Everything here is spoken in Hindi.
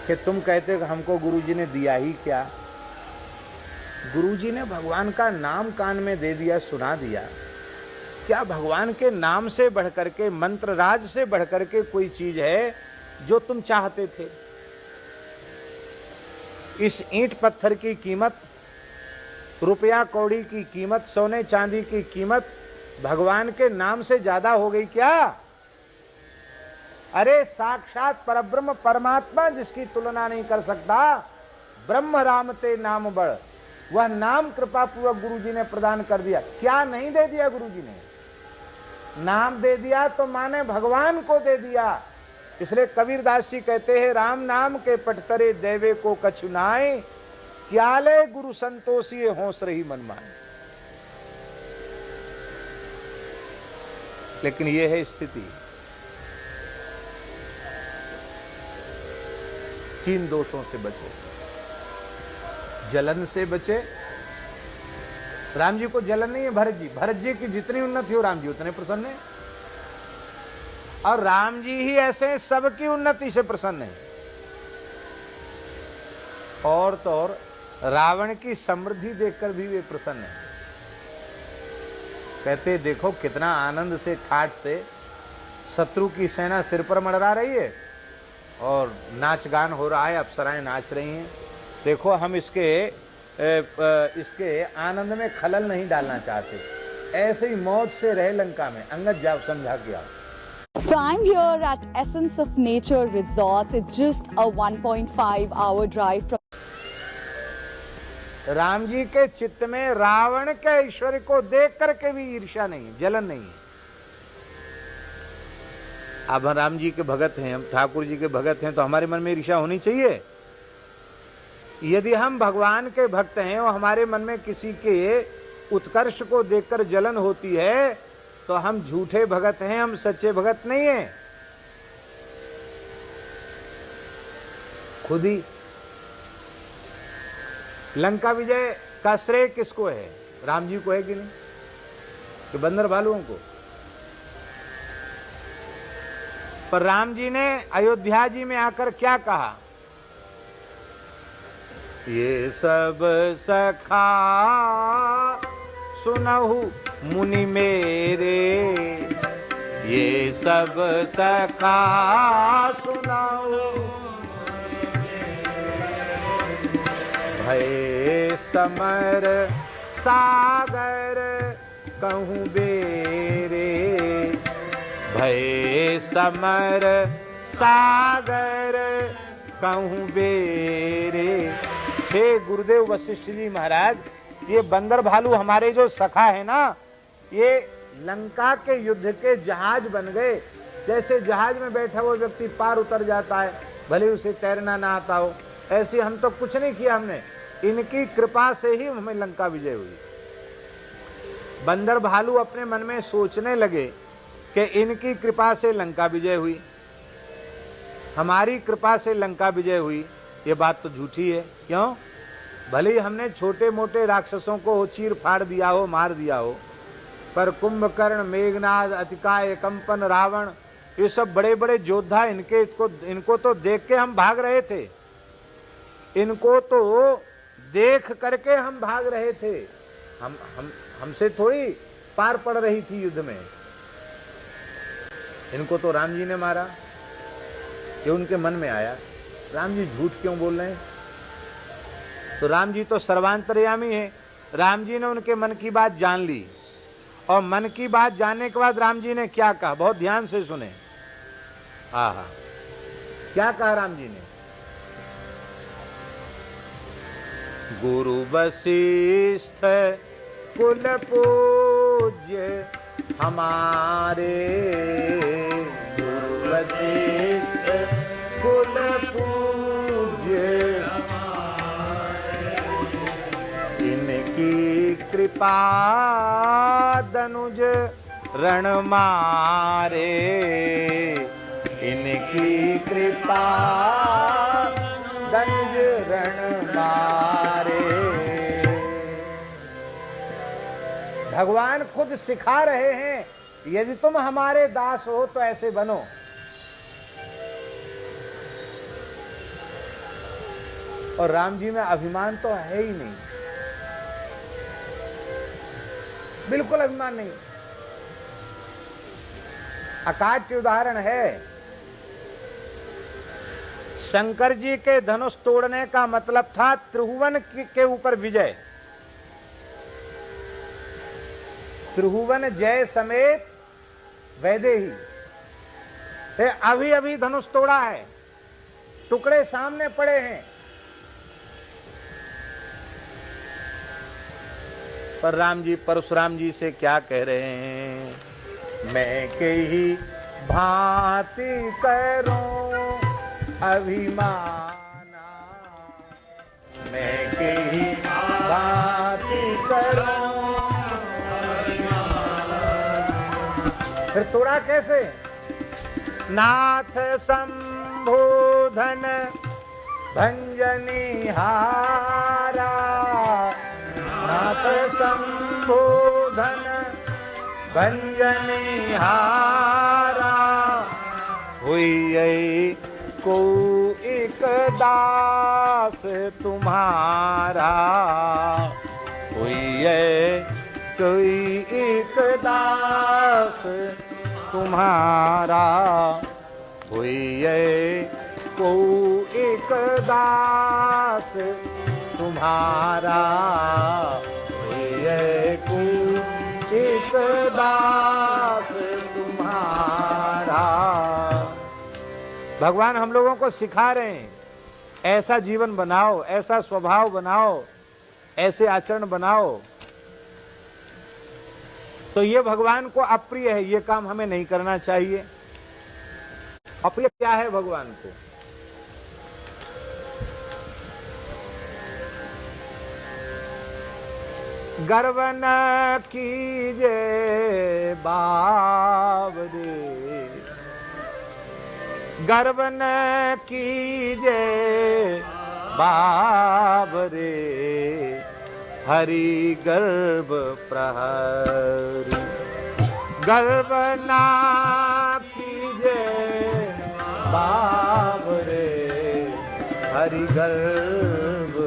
कि तुम कहते हो कि हमको गुरुजी ने दिया ही क्या। गुरुजी ने भगवान का नाम कान में दे दिया, सुना दिया। क्या भगवान के नाम से बढ़कर के, मंत्र राज से बढ़कर के कोई चीज है जो तुम चाहते थे? इस ईंट पत्थर की कीमत, रुपया कौड़ी की कीमत, सोने चांदी की कीमत भगवान के नाम से ज्यादा हो गई क्या? अरे साक्षात परब्रह्म परमात्मा जिसकी तुलना नहीं कर सकता, ब्रह्म राम ते नाम बड़, वह नाम कृपा पूर्वक गुरु जी ने प्रदान कर दिया। क्या नहीं दे दिया गुरु जी ने? नाम दे दिया तो माने भगवान को दे दिया। इसलिए कबीरदास जी कहते हैं, राम नाम के पटतरे देवे को कछु नाय, क्याले गुरु संतोषी होश रही मन माने। लेकिन यह है स्थिति। 3 दोषों से बचे, जलन से बचे। राम जी को जलन नहीं है, भरत जी की जितनी उन्नति हो राम जी उतने प्रसन्न है, और राम जी ही ऐसे सबकी उन्नति से प्रसन्न है। और तो और रावण की समृद्धि देखकर भी वे प्रसन्न है। कहते देखो कितना आनंद से ठाट से शत्रु की सेना सिर पर मंडरा रही है और नाच गान हो रहा है, अप्सराएं नाच रही हैं। देखो हम इसके आनंद में खलल नहीं डालना चाहते, ऐसे ही मौज से रहे लंका में। अंगद जाओ समझा के आओ। So I'm here at Essence of Nature Resorts. It's just a 1.5 hour drive from. Ram ji के चित्त में रावण के ऐश्वर्य को देख करके भी ईर्ष्या नहीं, जलन नहीं है। अब हम राम जी के भगत हैं, हम ठाकुर जी के भगत हैं, तो हमारे मन में ईर्ष्या होनी चाहिए। यदि हम भगवान के भक्त हैं और हमारे मन में किसी के उत्कर्ष को देखकर जलन होती है, तो हम झूठे भगत हैं, हम सच्चे भगत नहीं हैं। खुद ही लंका विजय का श्रेय किसको है? राम जी को है कि नहीं? कि बंदर भालुओं को? पर राम जी ने अयोध्या जी में आकर क्या कहा? ये सब सखा सुनहु मुनि मेरे, ये सब सखा सुनहु भय समर सागर कहूँ बेरे, भय समर सागर कहूँ बेरे। हे गुरुदेव वशिष्ठ जी महाराज, ये बंदर भालू हमारे जो सखा है ना, ये लंका के युद्ध के जहाज बन गए। जैसे जहाज में बैठा हुआ व्यक्ति पार उतर जाता है, भले उसे तैरना ना आता हो, ऐसे हम तो कुछ नहीं किया हमने, इनकी कृपा से ही हमें लंका विजय हुई। बंदर भालू अपने मन में सोचने लगे कि इनकी कृपा से लंका विजय हुई, हमारी कृपा से लंका विजय हुई। ये बात तो झूठी है। क्यों? भले ही हमने छोटे मोटे राक्षसों को चीर फाड़ दिया हो, मार दिया हो, पर कुंभकर्ण, मेघनाद, अतिकाय, कंपन, रावण, ये सब बड़े बड़े योद्धा, इनको तो देख के हम भाग रहे थे, इनको तो देख करके हम भाग रहे थे। हमसे थोड़ी पार पड़ रही थी युद्ध में। इनको तो राम जी ने मारा। ये उनके मन में आया, राम जी झूठ क्यों बोल रहे हैं? तो राम जी तो सर्वांतर्यामी है। राम जी ने उनके मन की बात जान ली, और मन की बात जानने के बाद राम जी ने क्या कहा, बहुत ध्यान से सुने। आहा, क्या कहा राम जी ने? गुरु वशिष्ठ कुल पूज्य हमारे, गुरु वशिष्ठ कुल पूज्य हमारे, इनकी कृपा दनुज रण मारे, इनकी कृपा दनुज रण मारे। भगवान खुद सिखा रहे हैं, यदि तुम हमारे दास हो तो ऐसे बनो। और राम जी में अभिमान तो है ही नहीं, बिल्कुल अभिमान नहीं। अकाट्य उदाहरण है। शंकर जी के धनुष तोड़ने का मतलब था त्रिभुवन के ऊपर विजय, त्रिभुवन जय समेत वैदेही। अभी अभी धनुष तोड़ा है, टुकड़े सामने पड़े हैं, पर राम जी परशुराम जी से क्या कह रहे हैं? मैं के ही भांति करूं अभिमाना, मैं के ही भांति करूं अभिमाना। फिर तोड़ा कैसे? नाथ संबोधन भंजनी हारा, नाथ संबोधन भंजनी हारा, हुई को एक दास तुम्हारा, हुई कोई एक दास तुम्हारा, हुई को एक दास तुम्हारा, हुई को एक दास तुम्हारा। भगवान हम लोगों को सिखा रहे हैं, ऐसा जीवन बनाओ, ऐसा स्वभाव बनाओ, ऐसे आचरण बनाओ। तो ये भगवान को अप्रिय है, ये काम हमें नहीं करना चाहिए। अप्रिय क्या है भगवान को? गर्व न कीजे बावरे, गर्व न कीजे बावरे, हरि गर्भ प्रहरी, गर्व ना कीजे बावरे, हरि गर्भ